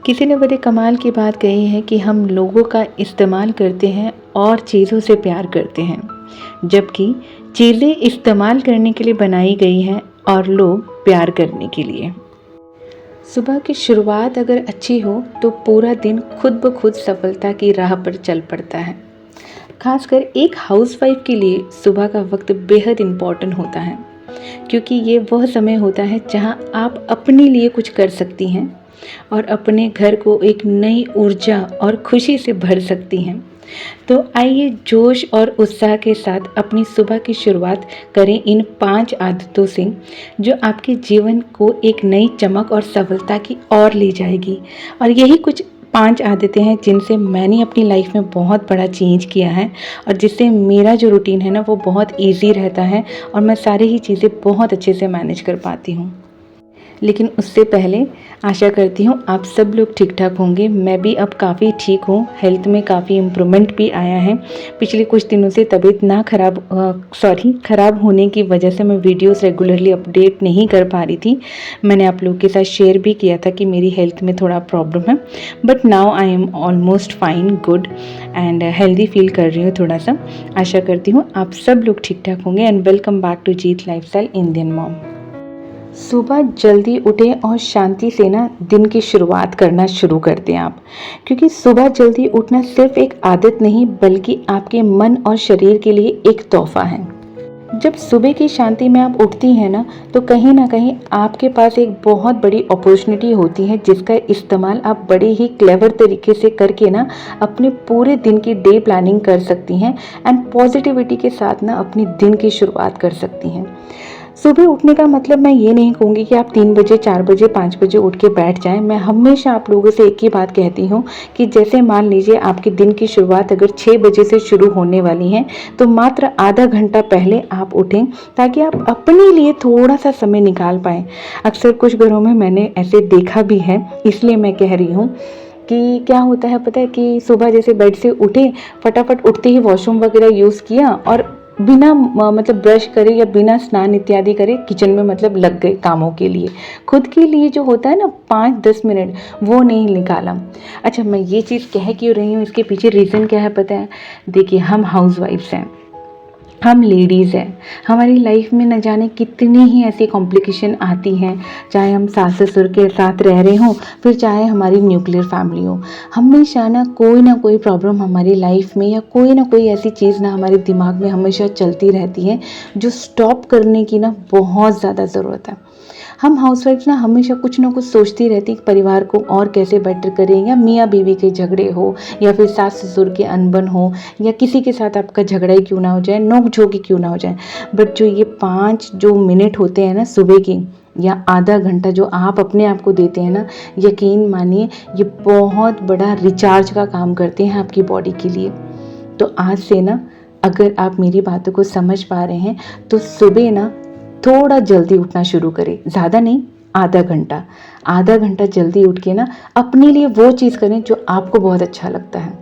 किसी ने बड़े कमाल की बात कही है कि हम लोगों का इस्तेमाल करते हैं और चीज़ों से प्यार करते हैं, जबकि चीज़ें इस्तेमाल करने के लिए बनाई गई हैं और लोग प्यार करने के लिए। सुबह की शुरुआत अगर अच्छी हो तो पूरा दिन खुद ब खुद सफलता की राह पर चल पड़ता है। खासकर एक हाउसवाइफ के लिए सुबह का वक्त बेहद इम्पॉर्टेंट होता है, क्योंकि ये वह समय होता है जहां आप अपने लिए कुछ कर सकती हैं और अपने घर को एक नई ऊर्जा और खुशी से भर सकती हैं। तो आइए जोश और उत्साह के साथ अपनी सुबह की शुरुआत करें इन 5 आदतों से, जो आपके जीवन को एक नई चमक और सफलता की ओर ले जाएगी। और यही कुछ 5 आदतें हैं जिनसे मैंने अपनी लाइफ में बहुत बड़ा चेंज किया है और जिससे मेरा जो रूटीन है ना वो बहुत ईजी रहता है और मैं सारी ही चीज़ें बहुत अच्छे से मैनेज कर पाती हूँ। लेकिन उससे पहले आशा करती हूँ आप सब लोग ठीक ठाक होंगे। मैं भी अब काफ़ी ठीक हूँ, हेल्थ में काफ़ी इम्प्रूवमेंट भी आया है। पिछले कुछ दिनों से तबीयत ना ख़राब होने की वजह से मैं वीडियोस रेगुलरली अपडेट नहीं कर पा रही थी। मैंने आप लोगों के साथ शेयर भी किया था कि मेरी हेल्थ में थोड़ा प्रॉब्लम है, but now I am almost fine, good and healthy feel कर रही हूँ थोड़ा सा। आशा करती हूँ आप सब लोग ठीक ठाक होंगे and welcome back to Jeet lifestyle Indian mom. सुबह जल्दी उठें और शांति से ना दिन की शुरुआत करना शुरू कर दें आप, क्योंकि सुबह जल्दी उठना सिर्फ एक आदत नहीं बल्कि आपके मन और शरीर के लिए एक तोहफा है। जब सुबह की शांति में आप उठती हैं तो कहीं ना कहीं आपके पास एक बहुत बड़ी अपॉर्चुनिटी होती है जिसका इस्तेमाल आप बड़े ही क्लेवर तरीके से करके ना अपने पूरे दिन की डे प्लानिंग कर सकती हैं एंड पॉजिटिविटी के साथ ना अपनी दिन की शुरुआत कर सकती हैं। सुबह उठने का मतलब मैं ये नहीं कहूँगी कि आप 3 बजे 4 बजे 5 बजे उठ के बैठ जाएं। मैं हमेशा आप लोगों से एक ही बात कहती हूँ कि जैसे मान लीजिए आपके दिन की शुरुआत अगर 6 बजे से शुरू होने वाली है तो मात्र आधा घंटा पहले आप उठें ताकि आप अपने लिए थोड़ा सा समय निकाल पाएँ। अक्सर कुछ घरों में मैंने ऐसे देखा भी है, इसलिए मैं कह रही हूँ कि क्या होता है पता है कि सुबह जैसे बेड से उठे, फटाफट उठते ही वॉशरूम वगैरह यूज़ किया और बिना मतलब ब्रश करे या बिना स्नान इत्यादि करे किचन में मतलब लग गए कामों के लिए। खुद के लिए जो होता है ना 5-10 मिनट वो नहीं निकाला। अच्छा, मैं ये चीज़ कह क्यों रही हूँ, इसके पीछे रीज़न क्या है पता है? देखिए, हम हाउसवाइफ्स हैं, हम लेडीज़ हैं, हमारी लाइफ में न जाने कितनी ही ऐसी कॉम्प्लिकेशन आती हैं, चाहे हम सास ससुर के साथ रह रहे हों फिर चाहे हमारी न्यूक्लियर फैमिली हो। हमेशा ना कोई प्रॉब्लम हमारी लाइफ में या कोई ना कोई ऐसी चीज़ ना हमारे दिमाग में हमेशा चलती रहती है जो स्टॉप करने की ना बहुत ज़्यादा ज़रूरत है। हम हाउसवाइफ्स ना हमेशा कुछ ना कुछ सोचती रहती कि परिवार को और कैसे बेटर करें, या मियाँ बीवी के झगड़े हो या फिर सास ससुर के अनबन हो या किसी के साथ आपका झगड़ा ही क्यों ना हो जाए, नोक झोंक ही क्यों ना हो जाए। बट जो ये 5 जो मिनट होते हैं ना सुबह की, या आधा घंटा जो आप अपने आप को देते हैं ना, यकीन मानिए ये बहुत बड़ा रिचार्ज का काम करते हैं आपकी बॉडी के लिए। तो आज से ना अगर आप मेरी बातों को समझ पा रहे हैं तो सुबह ना थोड़ा जल्दी उठना शुरू करें, ज़्यादा नहीं, आधा घंटा जल्दी उठ के ना अपने लिए वो चीज़ करें जो आपको बहुत अच्छा लगता है।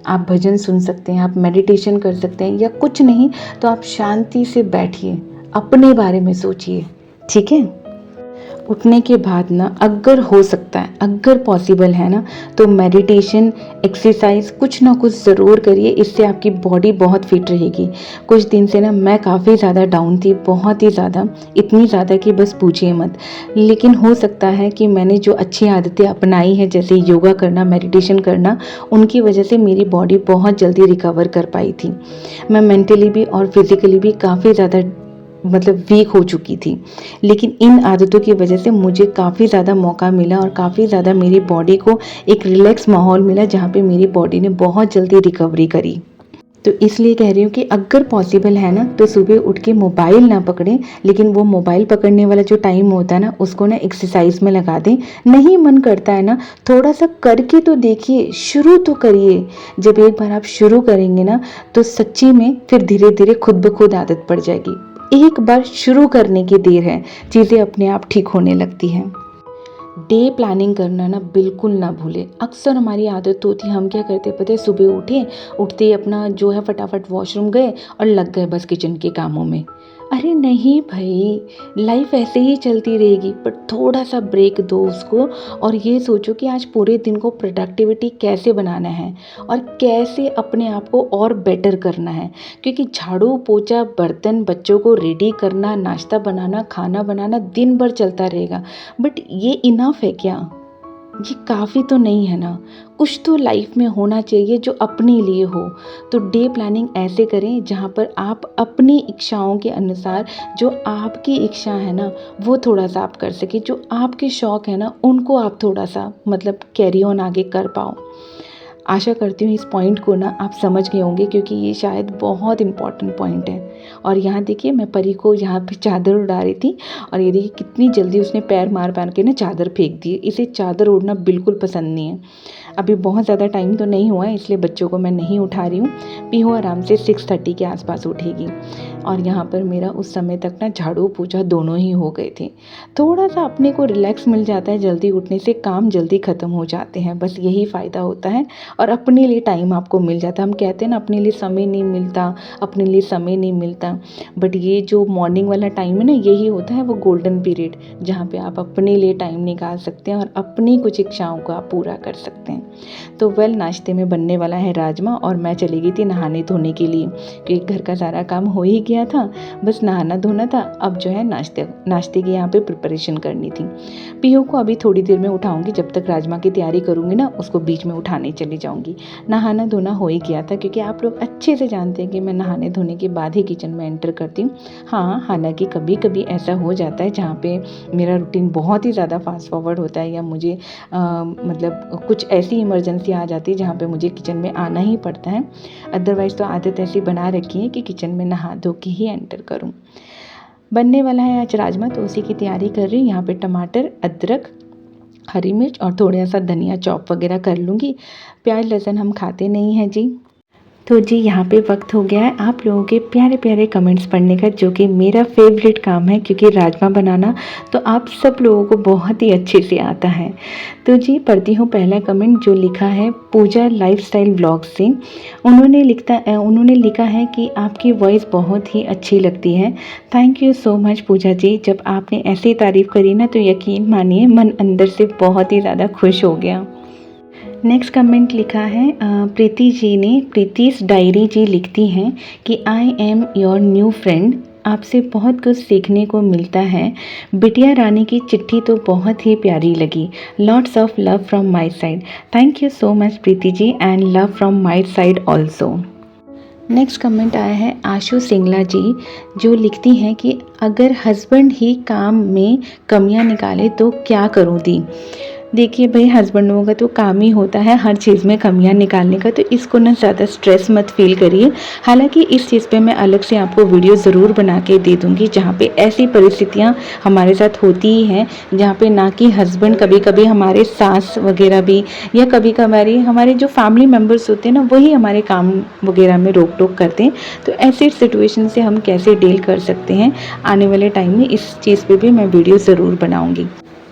आप भजन सुन सकते हैं, आप मेडिटेशन कर सकते हैं, या कुछ नहीं तो आप शांति से बैठिए, अपने बारे में सोचिए, ठीक है? उठने के बाद ना अगर हो सकता है, अगर पॉसिबल है ना, तो मेडिटेशन, एक्सरसाइज कुछ ना कुछ ज़रूर करिए, इससे आपकी बॉडी बहुत फिट रहेगी। कुछ दिन से ना मैं काफ़ी ज़्यादा डाउन थी, बहुत ही ज़्यादा, इतनी ज़्यादा कि बस पूछिए मत। लेकिन हो सकता है कि मैंने जो अच्छी आदतें अपनाई हैं जैसे योगा करना, मेडिटेशन करना, उनकी वजह से मेरी बॉडी बहुत जल्दी रिकवर कर पाई थी। मैं मेंटली भी और फिज़िकली भी काफ़ी ज़्यादा मतलब वीक हो चुकी थी, लेकिन इन आदतों की वजह से मुझे काफ़ी ज़्यादा मौका मिला और काफ़ी ज़्यादा मेरी बॉडी को एक रिलैक्स माहौल मिला जहाँ पे मेरी बॉडी ने बहुत जल्दी रिकवरी करी। तो इसलिए कह रही हूँ कि अगर पॉसिबल है ना तो सुबह उठ के मोबाइल ना पकड़ें, लेकिन वो मोबाइल पकड़ने वाला जो टाइम होता है ना उसको ना एक्सरसाइज में लगा दें। नहीं मन करता है ना, थोड़ा सा करके तो देखिए, शुरू तो करिए। जब एक बार आप शुरू करेंगे ना तो सच्ची में फिर धीरे धीरे खुद ब खुद आदत पड़ जाएगी। एक बार शुरू करने की देर है, चीज़ें अपने आप ठीक होने लगती हैं। डे प्लानिंग करना ना बिल्कुल ना भूलें। अक्सर हमारी आदत होती है, हम क्या करते हैं पता है, सुबह उठते ही अपना जो है फटाफट वॉशरूम गए और लग गए बस किचन के कामों में। अरे नहीं भाई, लाइफ ऐसे ही चलती रहेगी, बट थोड़ा सा ब्रेक दो उसको और ये सोचो कि आज पूरे दिन को प्रोडक्टिविटी कैसे बनाना है और कैसे अपने आप को और बेटर करना है। क्योंकि झाड़ू पोछा बर्तन बच्चों को रेडी करना नाश्ता बनाना खाना बनाना दिन भर चलता रहेगा, बट ये इनफ है क्या? ये काफ़ी तो नहीं है ना। कुछ तो लाइफ में होना चाहिए जो अपने लिए हो। तो डे प्लानिंग ऐसे करें जहाँ पर आप अपनी इच्छाओं के अनुसार जो आपकी इच्छा है ना वो थोड़ा सा आप कर सकें, जो आपके शौक़ है ना उनको आप थोड़ा सा मतलब कैरी ऑन आगे कर पाओ। आशा करती हूँ इस पॉइंट को ना आप समझ गए होंगे, क्योंकि ये शायद बहुत इम्पॉर्टेंट पॉइंट है। और यहाँ देखिए मैं परी को यहाँ पे चादर उड़ा रही थी और ये देखिए कितनी जल्दी उसने पैर मार मार के ना चादर फेंक दी। इसे चादर ओढ़ना बिल्कुल पसंद नहीं है। अभी बहुत ज़्यादा टाइम तो नहीं हुआ है, इसलिए बच्चों को मैं नहीं उठा रही हूँ। पीहू आराम से 6:30 के आसपास उठेगी। और यहाँ पर मेरा उस समय तक ना झाड़ू पोछा दोनों ही हो गए थे। थोड़ा सा अपने को रिलैक्स मिल जाता है, जल्दी उठने से काम जल्दी ख़त्म हो जाते हैं, बस यही फ़ायदा होता है। और अपने लिए टाइम आपको मिल जाता है। हम कहते हैं ना अपने लिए समय नहीं मिलता, अपने लिए समय नहीं मिलता, बट ये जो मॉर्निंग वाला टाइम है ना यही होता है वो गोल्डन पीरियड, जहाँ पे आप अपने लिए टाइम निकाल सकते हैं और अपनी कुछ इच्छाओं को आप पूरा कर सकते हैं। तो नाश्ते में बनने वाला है राजमा और मैं चली गई थी नहाने धोने के लिए, क्योंकि घर का सारा काम हो ही गया था, बस नहाना धोना था। अब जो है नाश्ते की यहाँ पे प्रिपरेशन करनी थी। पीहू को अभी थोड़ी देर में उठाऊंगी, जब तक राजमा की तैयारी करूँगी ना उसको बीच में उठाने चली जाऊँगी। नहाना धोना हो ही गया था, क्योंकि आप लोग अच्छे से जानते हैं कि मैं नहाने धोने के बाद ही किचन में एंटर करती हूँ। हाँ, हालांकि कभी कभी ऐसा हो जाता है जहाँ पे मेरा रूटीन बहुत ही ज़्यादा फास्ट फॉरवर्ड होता है, या मुझे मतलब कुछ ऐसी इमरजेंसी आ जाती है जहाँ पे मुझे किचन में आना ही पड़ता है। अदरवाइज़ तो आदत ऐसी बना रखी है कि किचन में नहा धो के ही एंटर करूँ। बनने वाला है आज राजमा, तो उसी की तैयारी कर रही हूँ। यहाँ पे टमाटर, अदरक, हरी मिर्च और थोड़ा सा धनिया चॉप वगैरह कर लूँगी। प्याज लहसुन हम खाते नहीं हैं जी। तो जी यहाँ पे वक्त हो गया है आप लोगों के प्यारे प्यारे कमेंट्स पढ़ने का, जो कि मेरा फेवरेट काम है, क्योंकि राजमा बनाना तो आप सब लोगों को बहुत ही अच्छे से आता है। तो जी पढ़ती हूँ पहला कमेंट जो लिखा है पूजा लाइफस्टाइल ब्लॉग से। उन्होंने लिखा है कि आपकी वॉइस बहुत ही अच्छी लगती है। थैंक यू सो मच पूजा जी। जब आपने ऐसी तारीफ़ करी ना तो यकीन मानिए मन अंदर से बहुत ही ज़्यादा खुश हो गया। नेक्स्ट कमेंट लिखा है प्रीति जी ने। प्रीतिस डायरी जी लिखती हैं कि I am your new friend, आपसे बहुत कुछ सीखने को मिलता है। बिटिया रानी की चिट्ठी तो बहुत ही प्यारी लगी। Lots of love from my side. Thank you so much Preeti ji, and love from my side also. Next comment आया है आशु सिंगला जी, जो लिखती हैं कि अगर हस्बैंड ही काम में कमियां निकाले तो क्या करूं दी। देखिए भाई, हस्बैंडों का तो काम ही होता है हर चीज़ में कमियां निकालने का, तो इसको ना ज़्यादा स्ट्रेस मत फील करिए। हालांकि इस चीज़ पे मैं अलग से आपको वीडियो ज़रूर बना के दे दूँगी, जहाँ पे ऐसी परिस्थितियाँ हमारे साथ होती ही हैं, जहाँ पे ना कि हस्बैंड, कभी कभी हमारे सास वगैरह भी, या कभी कभार हमारे जो फैमिली मेम्बर्स होते हैं ना वही हमारे काम वगैरह में रोक टोक करते हैं। तो ऐसी सिचुएशन से हम कैसे डील कर सकते हैं, आने वाले टाइम में इस चीज़ पे भी मैं वीडियो ज़रूर बनाऊँगी।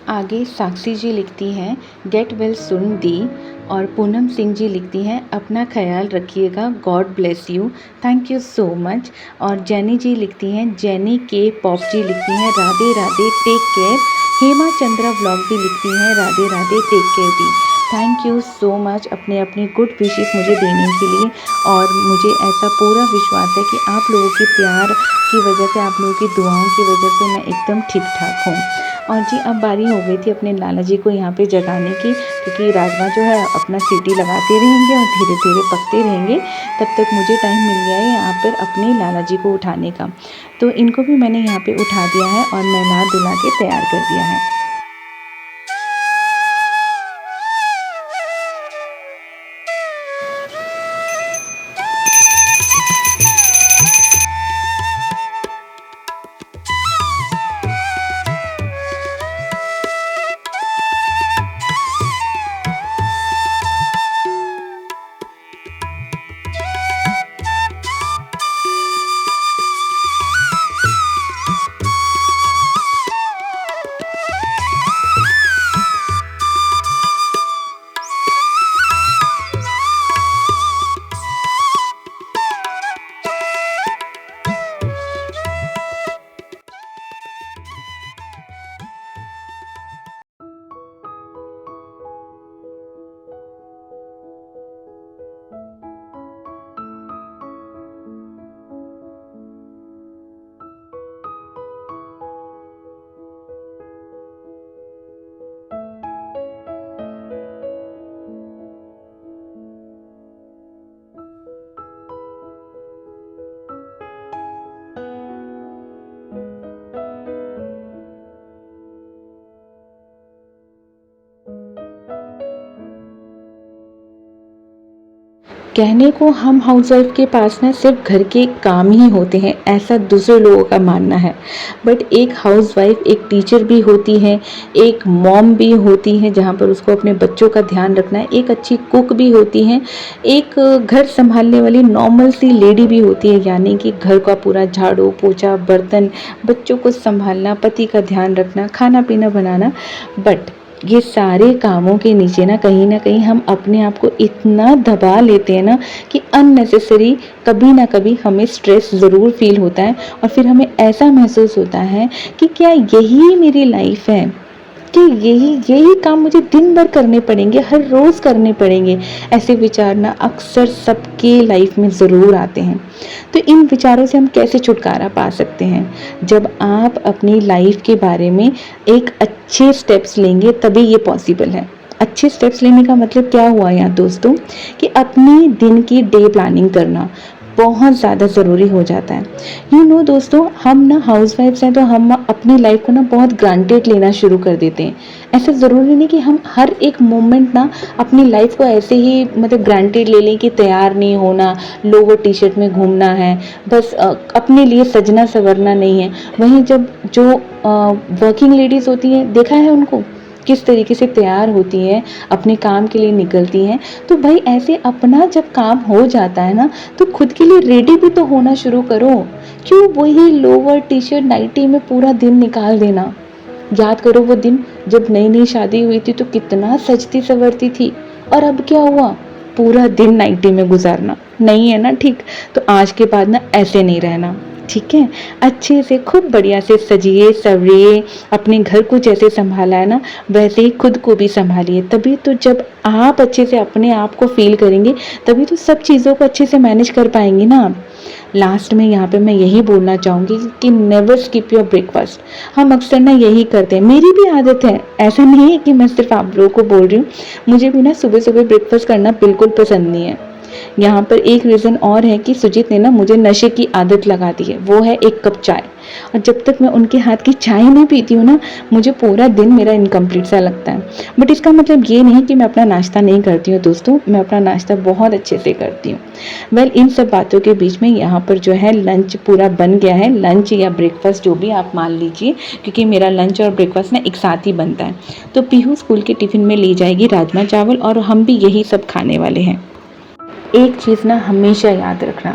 आगे साक्षी जी लिखती हैं गेट वेल सुन दी, और पूनम सिंह जी लिखती हैं अपना ख्याल रखिएगा, god bless you, thank you so much. और जेनी जी लिखती हैं, जेनी के पॉप जी लिखती हैं Radhe Radhe take care. Hema Chandra vlog भी लिखती हैं राधे राधे टेक केयर दी। थैंक यू सो मच अपने अपने गुड विशेस मुझे देने के लिए, और मुझे ऐसा पूरा विश्वास है कि आप लोगों के प्यार की वजह से, आप लोगों की दुआओं की वजह से मैं एकदम ठीक ठाक हूँ। और जी अब बारी हो गई थी अपने लाला जी को यहाँ पे जगाने की, क्योंकि राजमा जो है अपना सीटी लगाते रहेंगे और धीरे धीरे पकते रहेंगे। तब तक मुझे टाइम मिल गया है यहाँ पर अपने लाला जी को उठाने का। तो इनको भी मैंने यहाँ पे उठा दिया है और नहला धुला के तैयार कर दिया है। कहने को हम हाउसवाइफ के पास ना सिर्फ घर के काम ही होते हैं, ऐसा दूसरे लोगों का मानना है। बट एक हाउसवाइफ एक टीचर भी होती है, एक मॉम भी होती है जहाँ पर उसको अपने बच्चों का ध्यान रखना है, एक अच्छी कुक भी होती है, एक घर संभालने वाली नॉर्मल सी लेडी भी होती है, यानी कि घर का पूरा झाड़ू पोछा, बर्तन, बच्चों को संभालना, पति का ध्यान रखना, खाना पीना बनाना। बट ये सारे कामों के नीचे ना कहीं हम अपने आप को इतना दबा लेते हैं ना कि अननेसेसरी कभी ना कभी हमें स्ट्रेस ज़रूर फील होता है, और फिर हमें ऐसा महसूस होता है कि क्या यही मेरी लाइफ है, कि यही काम मुझे दिन भर करने पड़ेंगे, हर रोज़ करने पड़ेंगे। ऐसे विचार ना अक्सर सबके लाइफ में ज़रूर आते हैं। तो इन विचारों से हम कैसे छुटकारा पा सकते हैं? जब आप अपनी लाइफ के बारे में एक अच्छे स्टेप्स लेंगे तभी ये पॉसिबल है। अच्छे स्टेप्स लेने का मतलब क्या हुआ यहाँ दोस्तों, कि अपने दिन की डे प्लानिंग करना बहुत ज़्यादा ज़रूरी हो जाता है। दोस्तों, हम ना हाउसवाइफ्स हैं तो हम अपनी लाइफ को ना बहुत ग्रांटेड लेना शुरू कर देते हैं। ऐसा ज़रूरी नहीं कि हम हर एक मोमेंट ना अपनी लाइफ को ऐसे ही मतलब ग्रांटेड ले लें कि तैयार नहीं होना, लोअर टी शर्ट में घूमना है, बस अपने लिए सजना संवरना नहीं है। वहीं जब जो वर्किंग लेडीज़ होती हैं, देखा है उनको किस तरीके से तैयार होती हैं, अपने काम के लिए निकलती हैं। तो भाई ऐसे अपना जब काम हो जाता है ना, तो खुद के लिए रेडी भी तो होना शुरू करो। क्यों वही लोअर टी शर्ट नाइटी में पूरा दिन निकाल देना? याद करो वो दिन जब नई नई शादी हुई थी तो कितना सजती संवरती थी, और अब क्या हुआ, पूरा दिन नाइटी में गुजारना नहीं है ना ठीक। तो आज के बाद ना ऐसे नहीं रहना, ठीक है? अच्छे से खूब बढ़िया से सजिए सवरिए, अपने घर को जैसे संभाला है ना वैसे ही खुद को भी संभालिए। तभी तो जब आप अच्छे से अपने आप को फील करेंगे तभी तो सब चीज़ों को अच्छे से मैनेज कर पाएंगे ना आप। लास्ट में यहाँ पे मैं यही बोलना चाहूँगी कि नेवर स्किप योर ब्रेकफास्ट। हम अक्सर ना यही करते हैं, मेरी भी आदत है, ऐसा नहीं है कि मैं सिर्फ आप लोगों को बोल रही हूँ। मुझे भी ना सुबह सुबह ब्रेकफास्ट करना बिल्कुल पसंद नहीं है। यहाँ पर एक रीज़न और है कि सुजीत ने ना मुझे नशे की आदत लगा दी है, वो है 1 कप चाय। और जब तक मैं उनके हाथ की चाय नहीं पीती हूँ ना, मुझे पूरा दिन मेरा इनकम्प्लीट सा लगता है। बट इसका मतलब ये नहीं कि मैं अपना नाश्ता नहीं करती हूँ दोस्तों, मैं अपना नाश्ता बहुत अच्छे से करती हूँ। वेल, इन सब बातों के बीच में यहाँ पर जो है लंच पूरा बन गया है, लंच या ब्रेकफास्ट जो भी आप मान लीजिए, क्योंकि मेरा लंच और ब्रेकफास्ट ना एक साथ ही बनता है। तो पीहू स्कूल के टिफ़िन में ले जाएगी राजमा चावल, और हम भी यही सब खाने वाले हैं। एक चीज़ ना हमेशा याद रखना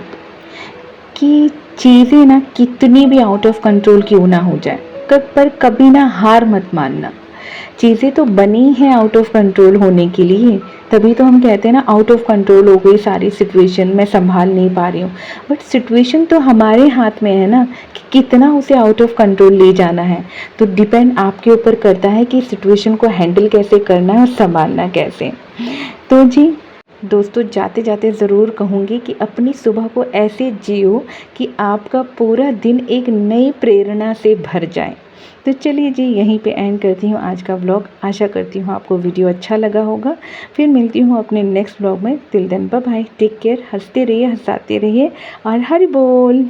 कि चीज़ें ना कितनी भी आउट ऑफ कंट्रोल क्यों ना हो जाए, पर कभी ना हार मत मानना। चीज़ें तो बनी हैं आउट ऑफ कंट्रोल होने के लिए, तभी तो हम कहते हैं ना आउट ऑफ कंट्रोल हो गई सारी सिचुएशन, मैं संभाल नहीं पा रही हूँ। बट सिचुएशन तो हमारे हाथ में है ना कि कितना उसे आउट ऑफ कंट्रोल ले जाना है। तो डिपेंड आपके ऊपर करता है कि सिचुएशन को हैंडल कैसे करना है और संभालना कैसे। तो जी दोस्तों, जाते जाते ज़रूर कहूँगी कि अपनी सुबह को ऐसे जियो कि आपका पूरा दिन एक नई प्रेरणा से भर जाए। तो चलिए जी, यहीं पे एंड करती हूँ आज का व्लॉग। आशा करती हूँ आपको वीडियो अच्छा लगा होगा। फिर मिलती हूँ अपने नेक्स्ट व्लॉग में। Till then bye bye, take care, हंसते रहिए, हंसाते रहिए, और हरि बोल।